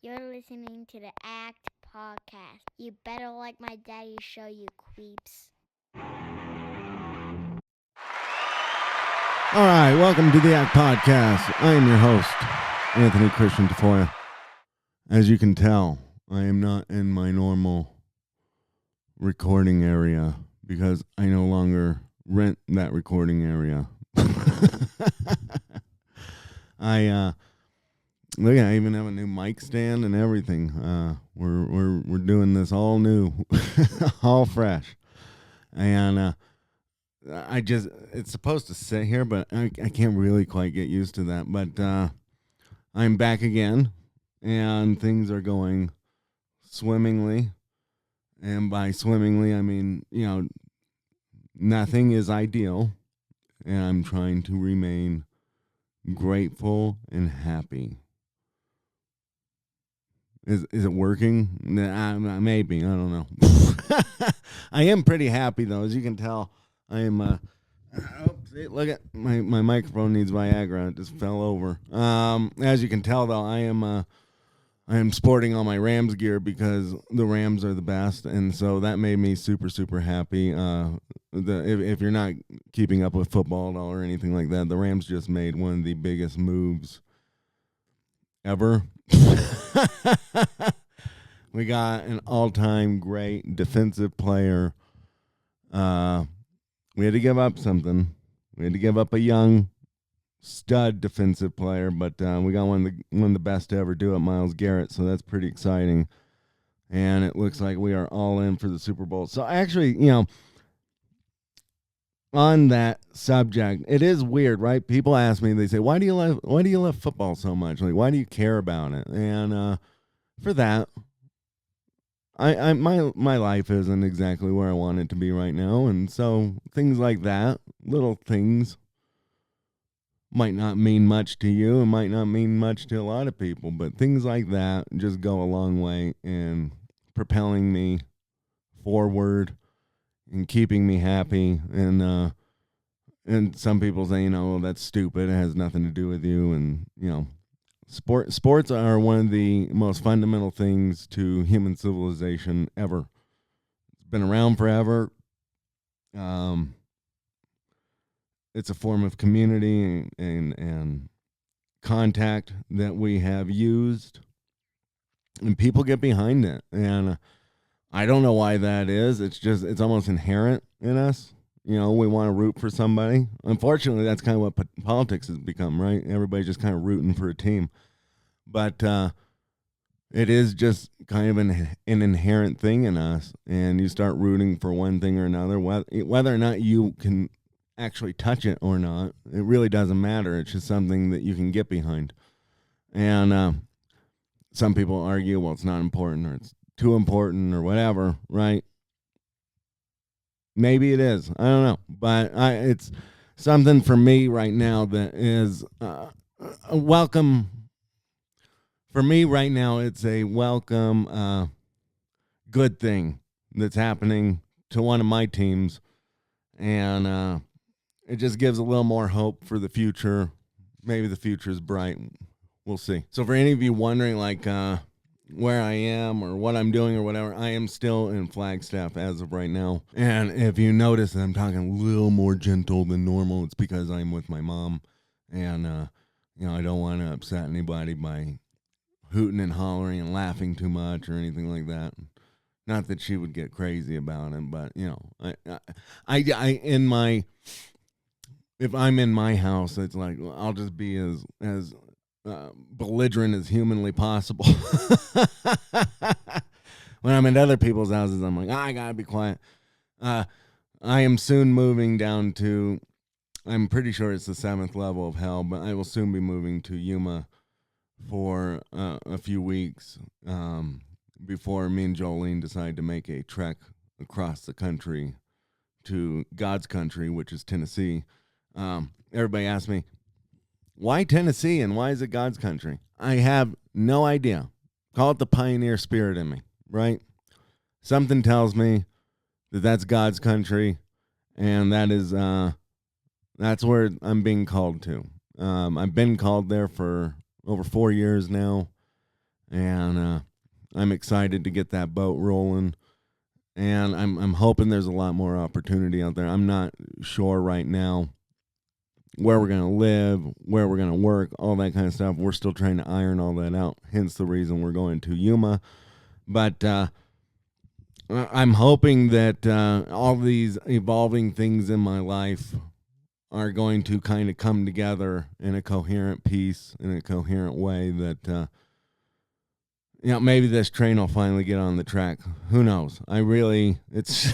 You're listening to the ACT podcast. You better like my daddy's show, you creeps. All right, welcome to the ACT Podcast. I am your host, Anthony Christian Tafoya. As you can tell, I am not in my normal recording area because I no longer rent that recording area. Look, I even have a new mic stand and everything. We're doing this all new, all fresh, and it's supposed to sit here, but I can't really quite get used to that. But I'm back again, and things are going swimmingly. And by swimmingly, I mean, nothing is ideal, and I'm trying to remain grateful and happy. Is it working? Maybe. I don't know. I am pretty happy, though. As you can tell, I am... see, look at my microphone needs Viagra. It just fell over. As you can tell, though, I am sporting all my Rams gear because the Rams are the best, and so that made me super, super happy. If you're not keeping up with football at all or anything like that, the Rams just made one of the biggest moves ever. We got an all-time great defensive player. We had to give up something. We had to give up a young stud defensive player, but we got one of the best to ever do it, Myles Garrett. So that's pretty exciting. And it looks like we are all in for the Super Bowl. So actually, on that subject, it is weird, right? People ask me, they say, why do you love football so much? Like, why do you care about it? And for that, my life isn't exactly where I want it to be right now, and so things like that, little things, might not mean much to you and might not mean much to a lot of people, but things like that just go a long way in propelling me forward and keeping me happy. And some people say, that's stupid. It has nothing to do with you. And, sports are one of the most fundamental things to human civilization ever. It's been around forever. It's a form of community and contact that we have used, and people get behind it. And I don't know why that is. It's almost inherent in us. We want to root for somebody. Unfortunately, that's kind of what politics has become, right? Everybody's just kind of rooting for a team. But it is just kind of an inherent thing in us, and you start rooting for one thing or another, whether or not you can actually touch it or not. It really doesn't matter. It's just something that you can get behind. And some people argue, well, it's not important or it's too important or whatever, right? Maybe it is. I don't know. But it's something for me right now that is a welcome. For me right now, it's a welcome good thing that's happening to one of my teams. And it just gives a little more hope for the future. Maybe the future is bright. We'll see. So for any of you wondering, where I am or what I'm doing or whatever, I am still in Flagstaff as of right now. And if you notice that I'm talking a little more gentle than normal, it's because I'm with my mom. And, I don't want to upset anybody by hooting and hollering and laughing too much or anything like that. Not that she would get crazy about it, but, if I'm in my house, it's like I'll just be as belligerent as humanly possible. When I'm in other people's houses, I'm like, I gotta be quiet. I am soon moving down to, I'm pretty sure it's the 7th level of hell, but I will soon be moving to Yuma for a few weeks before me and Jolene decide to make a trek across the country to God's country, which is Tennessee. Everybody asks me, why Tennessee and why is it God's country? I have no idea. Call it the pioneer spirit in me, right? Something tells me that that's God's country, and that's where I'm being called to. I've been called there for over 4 years now, and I'm excited to get that boat rolling. And I'm hoping there's a lot more opportunity out there. I'm not sure right now where we're gonna live, where we're gonna work, all that kind of stuff. We're still trying to iron all that out. Hence the reason we're going to Yuma. But I'm hoping that all these evolving things in my life are going to kind of come together in a coherent piece, in a coherent way that, maybe this train will finally get on the track. Who knows? It's,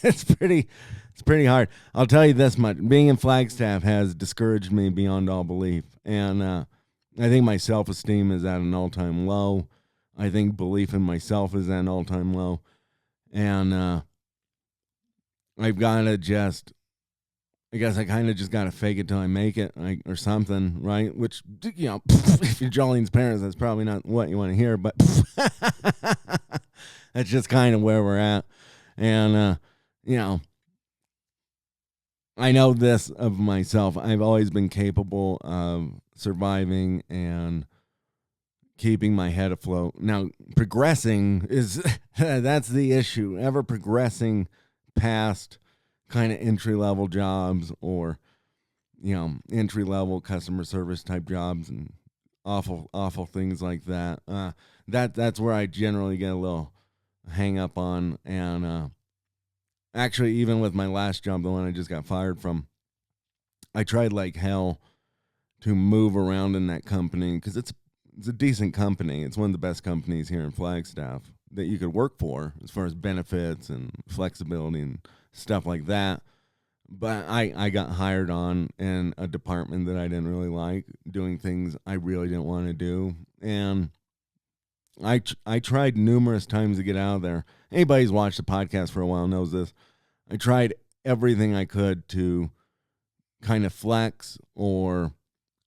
it's pretty hard. I'll tell you this much. Being in Flagstaff has discouraged me beyond all belief. And I think my self-esteem is at an all-time low. I think belief in myself is at an all-time low. And I've got to just, I guess I kind of just got to fake it till I make it, or something, right? Which, if you're Jolene's parents, that's probably not what you want to hear, but that's just kind of where we're at. And, I know this of myself. I've always been capable of surviving and keeping my head afloat. Now, progressing is, that's the issue. Ever progressing past kind of entry level jobs, or entry level customer service type jobs, and awful things like that. That's where I generally get a little hang up on. And actually, even with my last job, the one I just got fired from, I tried like hell to move around in that company, because it's a decent company. It's one of the best companies here in Flagstaff that you could work for as far as benefits and flexibility and stuff like that. But I got hired on in a department that I didn't really like, doing things I really didn't want to do. And I tried numerous times to get out of there. Anybody who's watched the podcast for a while knows this. I tried everything I could to kind of flex, or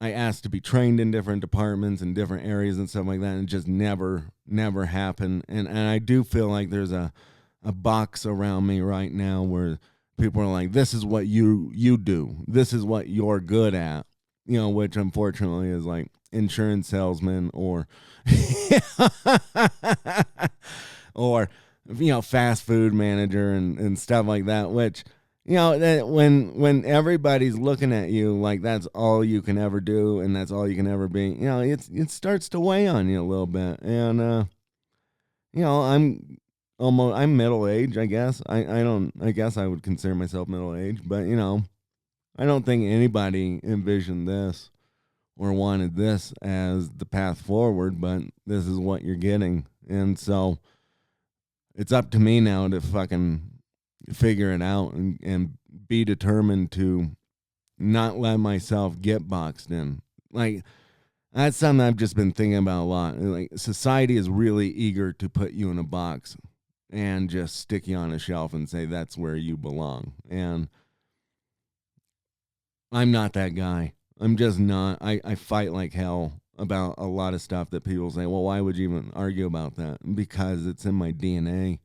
I asked to be trained in different departments and different areas and stuff like that, and it just never happened. And I do feel like there's a box around me right now where people are like, this is what you do. This is what you're good at. Which unfortunately is like insurance salesman, or or fast food manager and stuff like that, which that when everybody's looking at you like that's all you can ever do and that's all you can ever be, it starts to weigh on you a little bit. And I'm middle aged, I guess. I guess I would consider myself middle aged, but I don't think anybody envisioned this or wanted this as the path forward, but this is what you're getting. And so it's up to me now to fucking figure it out and be determined to not let myself get boxed in. Like, that's something I've just been thinking about a lot. Like, society is really eager to put you in a box and just stick you on a shelf and say that's where you belong. And I'm not that guy. I'm just not. I fight like hell about a lot of stuff that people say, well, why would you even argue about that? Because it's in my DNA.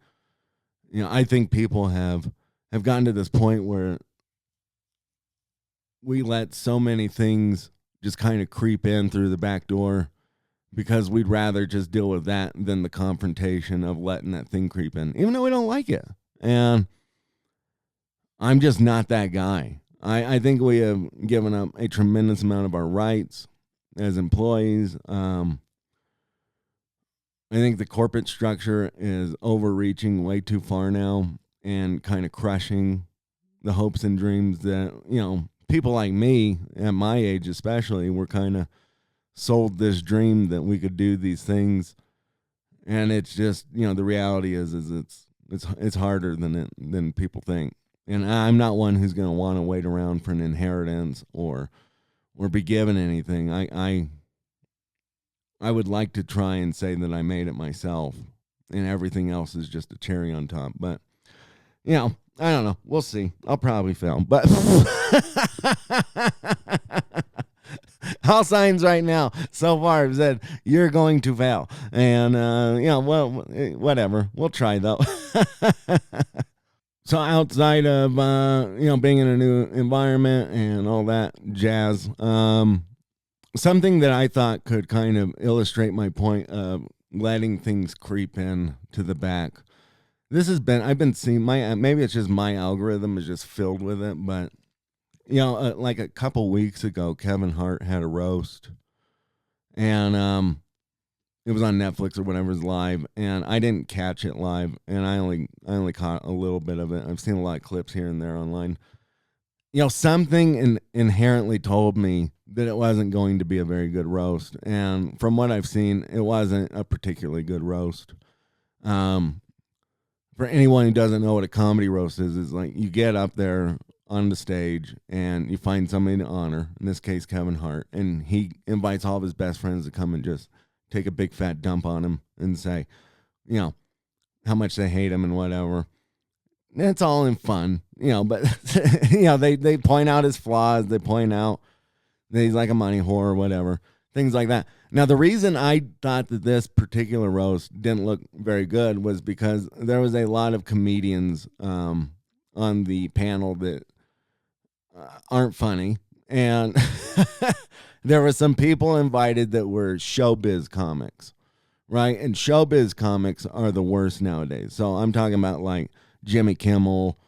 I think people have gotten to this point where we let so many things just kind of creep in through the back door, because we'd rather just deal with that than the confrontation of letting that thing creep in, even though we don't like it. And I'm just not that guy. I think we have given up a tremendous amount of our rights as employees. I think the corporate structure is overreaching way too far now and kind of crushing the hopes and dreams that, people like me at my age especially were kind of sold this dream that we could do these things. And it's just, the reality is it's harder than people think. And I'm not one who's going to want to wait around for an inheritance or be given anything. I would like to try and say that I made it myself, and everything else is just a cherry on top. But I don't know. We'll see. I'll probably fail, but all signs right now so far have said you're going to fail, and well, whatever. We'll try though. So outside of being in a new environment and all that jazz, something that I thought could kind of illustrate my point of letting things creep in to the back. I've been seeing maybe it's just my algorithm is just filled with it, but like a couple weeks ago, Kevin Hart had a roast, and it was on Netflix or whatever's live, and I didn't catch it live, and I only caught a little bit of it. I've seen a lot of clips here and there online. Something inherently told me that it wasn't going to be a very good roast, and from what I've seen, it wasn't a particularly good roast. Um, for anyone who doesn't know what a comedy roast is like you get up there on the stage and you find somebody to honor. In this case, Kevin Hart, and he invites all of his best friends to come and just take a big fat dump on him and say, you know, how much they hate him and whatever. It's all in fun, but they point out his flaws. They point out that he's like a money whore or whatever, things like that. Now, the reason I thought that this particular roast didn't look very good was because there was a lot of comedians on the panel that aren't funny, and there were some people invited that were showbiz comics, right? And showbiz comics are the worst nowadays. So I'm talking about like Jimmy Kimmel,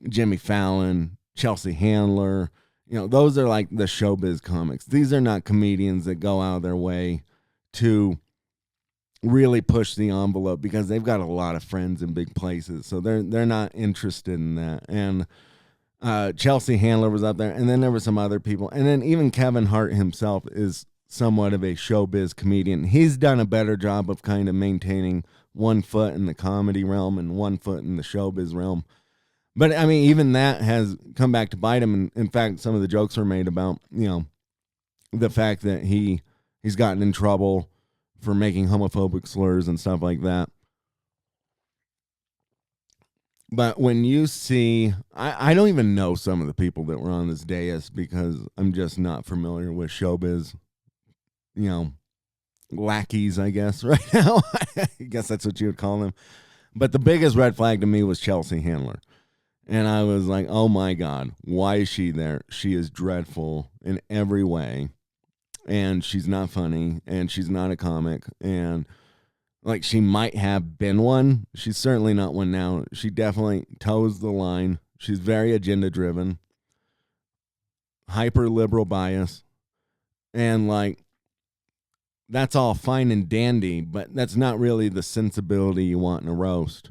Jimmy Fallon, Chelsea Handler. Those are like the showbiz comics. These are not comedians that go out of their way to really push the envelope because they've got a lot of friends in big places. So they're not interested in that. And Chelsea Handler was up there, and then there were some other people. And then even Kevin Hart himself is somewhat of a showbiz comedian. He's done a better job of kind of maintaining one foot in the comedy realm and one foot in the showbiz realm. But I mean, even that has come back to bite him. And in fact, some of the jokes were made about, the fact that he's gotten in trouble for making homophobic slurs and stuff like that. But when you see, I don't even know some of the people that were on this dais because I'm just not familiar with showbiz, lackeys, I guess, right now. I guess that's what you would call them. But the biggest red flag to me was Chelsea Handler. And I was like, oh my God, why is she there? She is dreadful in every way. And she's not funny. And she's not a comic. And like she might have been one. She's certainly not one now. She definitely toes the line. She's very agenda driven, hyper liberal bias. And like, that's all fine and dandy, but that's not really the sensibility you want in a roast.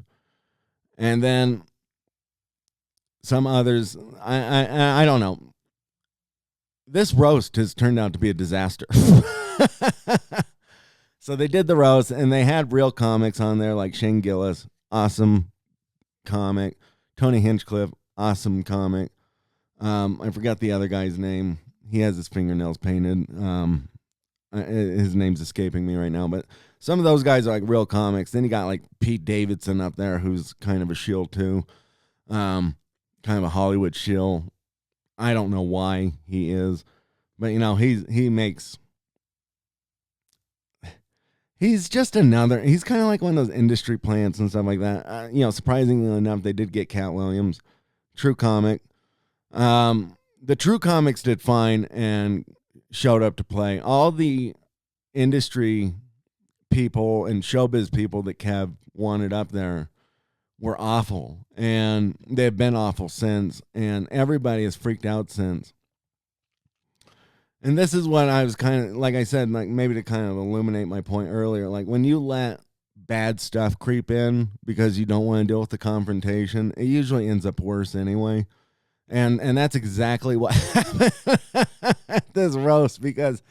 And then some others, I don't know. This roast has turned out to be a disaster. So they did the roast, and they had real comics on there like Shane Gillis, awesome comic. Tony Hinchcliffe, awesome comic. I forgot the other guy's name. He has his fingernails painted. His name's escaping me right now, but some of those guys are like real comics. Then you got like Pete Davidson up there, who's kind of a shill too, kind of a Hollywood shill. I don't know why he is, but he's just another. He's kind of like one of those industry plants and stuff like that. Surprisingly enough, they did get Cat Williams, true comic. The true comics did fine and showed up to play. All the industry people and showbiz people that Kev wanted up there were awful, and they've been awful since, and everybody has freaked out since. And this is what I was kind of, like I said, like maybe to kind of illuminate my point earlier, like when you let bad stuff creep in because you don't want to deal with the confrontation, it usually ends up worse anyway. And that's exactly what happened at this roast, because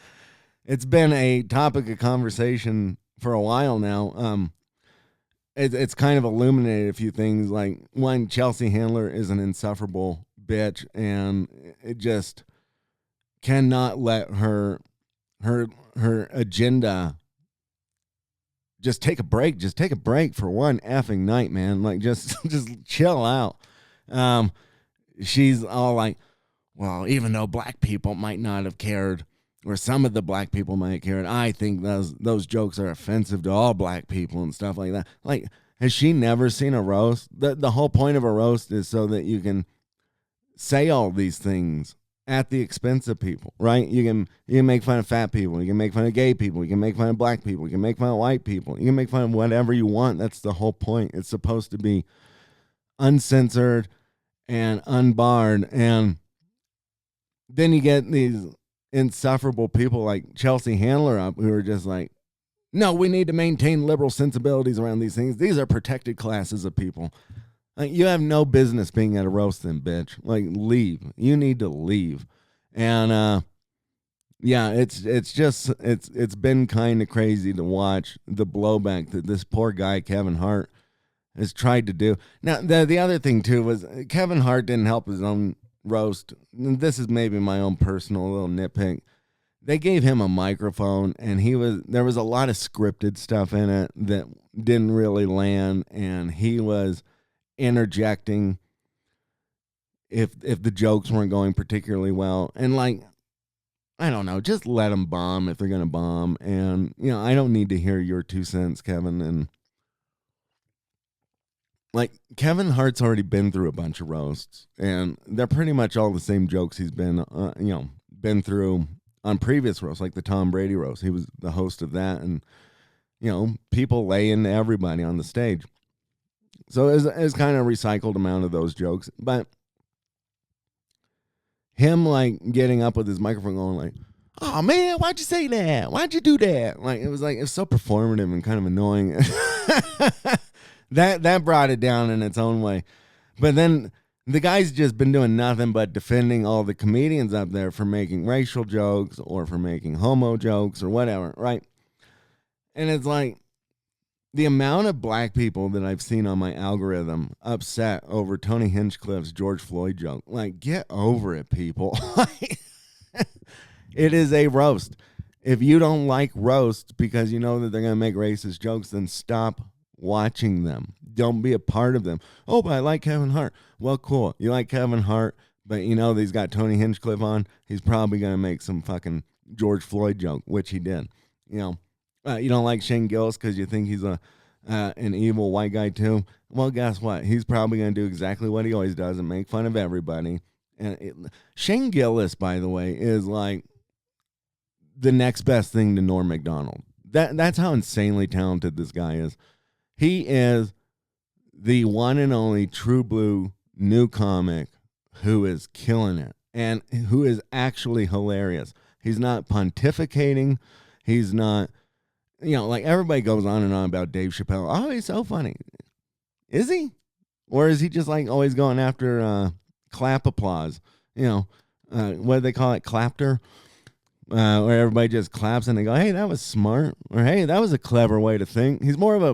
it's been a topic of conversation for a while now. It's kind of illuminated a few things. Like, one, Chelsea Handler is an insufferable bitch, and it just cannot let her agenda just take a break. Just take a break for one effing night, man. Like, just chill out. She's all like, well, even though black people might not have cared, or some of the black people might have cared, I think those jokes are offensive to all black people and stuff like that. Like, has she never seen a roast? The whole point of a roast is so that you can say all these things at the expense of people, right? You can make fun of fat people, you can make fun of gay people, you can make fun of black people, you can make fun of white people, you can make fun of whatever you want. That's the whole point. It's supposed to be uncensored and unbarred. And then you get these insufferable people like Chelsea Handler up who are just like, no, we need to maintain liberal sensibilities around these things. These are protected classes of people. Like, you have no business being at a roast, then, bitch. Like, leave. You need to leave. And yeah, it's been kind of crazy to watch the blowback that this poor guy Kevin Hart has tried to do. Now, the other thing too was Kevin Hart didn't help his own roast. This is maybe my own personal little nitpick. They gave him a microphone, and there was a lot of scripted stuff in it that didn't really land, and he was interjecting if the jokes weren't going particularly well. And like, I don't know, just let them bomb if they're gonna bomb. And I don't need to hear your 2 cents, Kevin. And like, Kevin Hart's already been through a bunch of roasts, and they're pretty much all the same jokes he's been through on previous roasts, like the Tom Brady roast. He was the host of that, and people lay into everybody on the stage. So it's kind of a recycled amount of those jokes. But him like getting up with his microphone going like, oh man, why'd you say that? Why'd you do that? Like, it was so performative and kind of annoying. That brought it down in its own way. But then the guy's just been doing nothing but defending all the comedians up there for making racial jokes or for making homo jokes or whatever, right? And it's like, the amount of black people that I've seen on my algorithm upset over Tony Hinchcliffe's George Floyd joke. Like, get over it, people. It is a roast. If you don't like roasts because you know that they're going to make racist jokes, then stop watching them. Don't be a part of them. Oh, but I like Kevin Hart. Well, cool. You like Kevin Hart, but you know that he's got Tony Hinchcliffe on. He's probably going to make some fucking George Floyd joke, which he did. You don't like Shane Gillis because you think he's an evil white guy too? Well, guess what? He's probably going to do exactly what he always does and make fun of everybody. And Shane Gillis, by the way, is like the next best thing to Norm Macdonald. That's how insanely talented this guy is. He is the one and only true blue new comic who is killing it and who is actually hilarious. He's not pontificating. He's not, like everybody goes on and on about Dave Chappelle. Oh, he's so funny. Is he? Or is he just like always going after clap applause? What do they call it? Clapter? Where everybody just claps and they go, hey, that was smart. Or hey, that was a clever way to think. He's more of a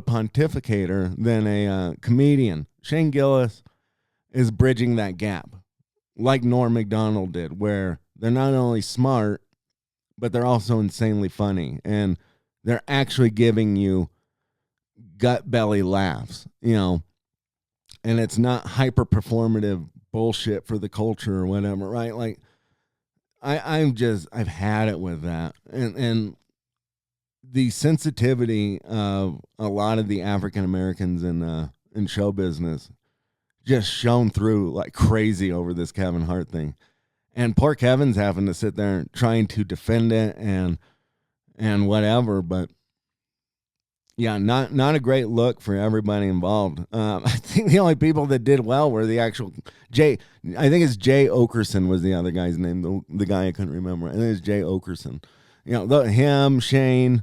pontificator than a comedian. Shane Gillis is bridging that gap like Norm Macdonald did, where they're not only smart, but they're also insanely funny, and they're actually giving you gut belly laughs, and it's not hyper performative bullshit for the culture or whatever, right? Like, I've had it with that, and the sensitivity of a lot of the African Americans in show business just shone through like crazy over this Kevin Hart thing. And poor Kevin's having to sit there trying to defend it and whatever, but yeah, not a great look for everybody involved. I think the only people that did well were the actual Jay. I think it's Jay Okerson was the other guy's name. The guy I couldn't remember. I think it's Jay Okerson. Him, Shane.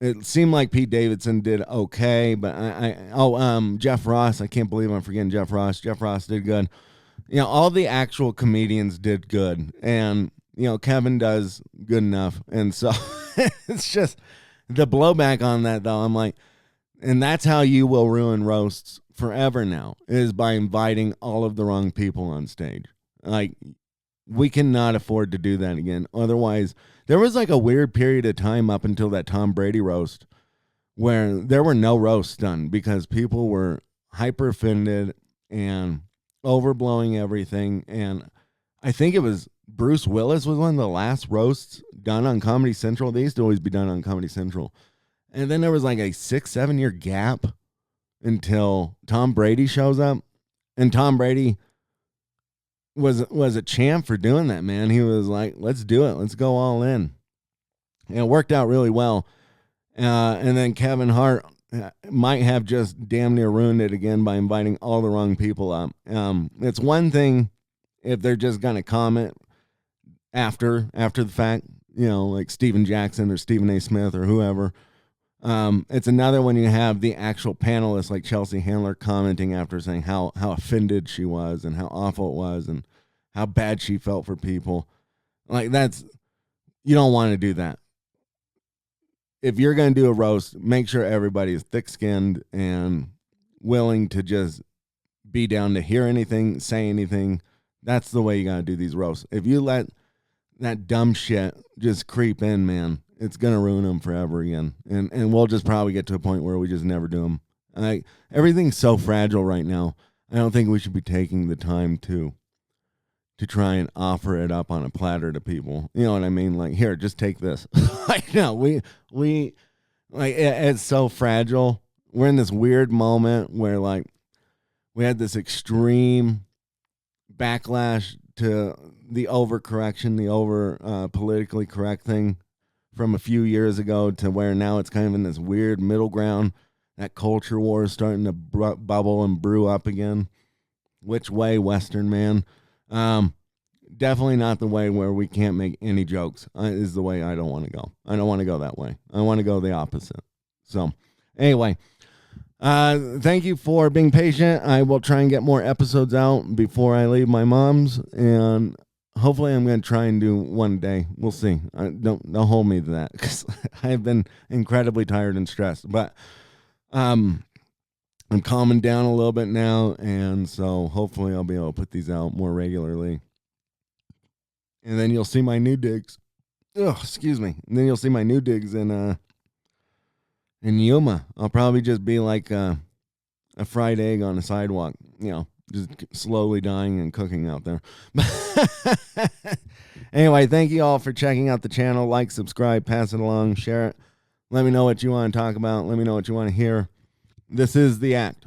It seemed like Pete Davidson did okay, but Jeff Ross. I can't believe I'm forgetting Jeff Ross. Jeff Ross did good. All the actual comedians did good, and Kevin does good enough, and so it's just the blowback on that though. I'm like, and that's how you will ruin roasts forever now, is by inviting all of the wrong people on stage. Like, we cannot afford to do that again. Otherwise, there was like a weird period of time up until that Tom Brady roast where there were no roasts done because people were hyper offended and overblowing everything. And I think it was Bruce Willis was one of the last roasts done on Comedy Central. They used to always be done on Comedy Central. And then there was like a 6-7 year gap until Tom Brady shows up. And Tom Brady was a champ for doing that, man. He was like, let's do it. Let's go all in. And it worked out really well. And then Kevin Hart might have just damn near ruined it again by inviting all the wrong people up. It's one thing if they're just going to comment after the fact, like Steven Jackson or Stephen A. Smith or whoever. It's another when you have the actual panelists like Chelsea Handler commenting after saying how offended she was and how awful it was and how bad she felt for people. Like you don't want to do that. If you're going to do a roast, make sure everybody is thick-skinned and willing to just be down to hear anything, say anything. That's the way you got to do these roasts. If you let that dumb shit just creep in, man, it's going to ruin them forever again. And we'll just probably get to a point where we just never do them. Everything's so fragile right now. I don't think we should be taking the time to try and offer it up on a platter to people. You know what I mean? Like, here, just take this. Like, no, we like it's so fragile. We're in this weird moment where like we had this extreme backlash to the overcorrection, the over politically correct thing from a few years ago to where now it's kind of in this weird middle ground. That culture war is starting to bubble and brew up again. Which way, Western man? Definitely not the way where we can't make any jokes is the way I don't want to go. I don't want to go that way. I want to go the opposite. So anyway, thank you for being patient. I will try and get more episodes out before I leave my mom's, and hopefully I'm going to try and do one a day. We'll see. Don't hold me to that because I've been incredibly tired and stressed, but I'm calming down a little bit now, and so hopefully I'll be able to put these out more regularly. And then you'll see my new digs. Oh, excuse me. And then you'll see my new digs in Yuma. I'll probably just be like a fried egg on a sidewalk, just slowly dying and cooking out there. Anyway, thank you all for checking out the channel. Like, subscribe, pass it along, share it. Let me know what you want to talk about. Let me know what you want to hear. This is The Act.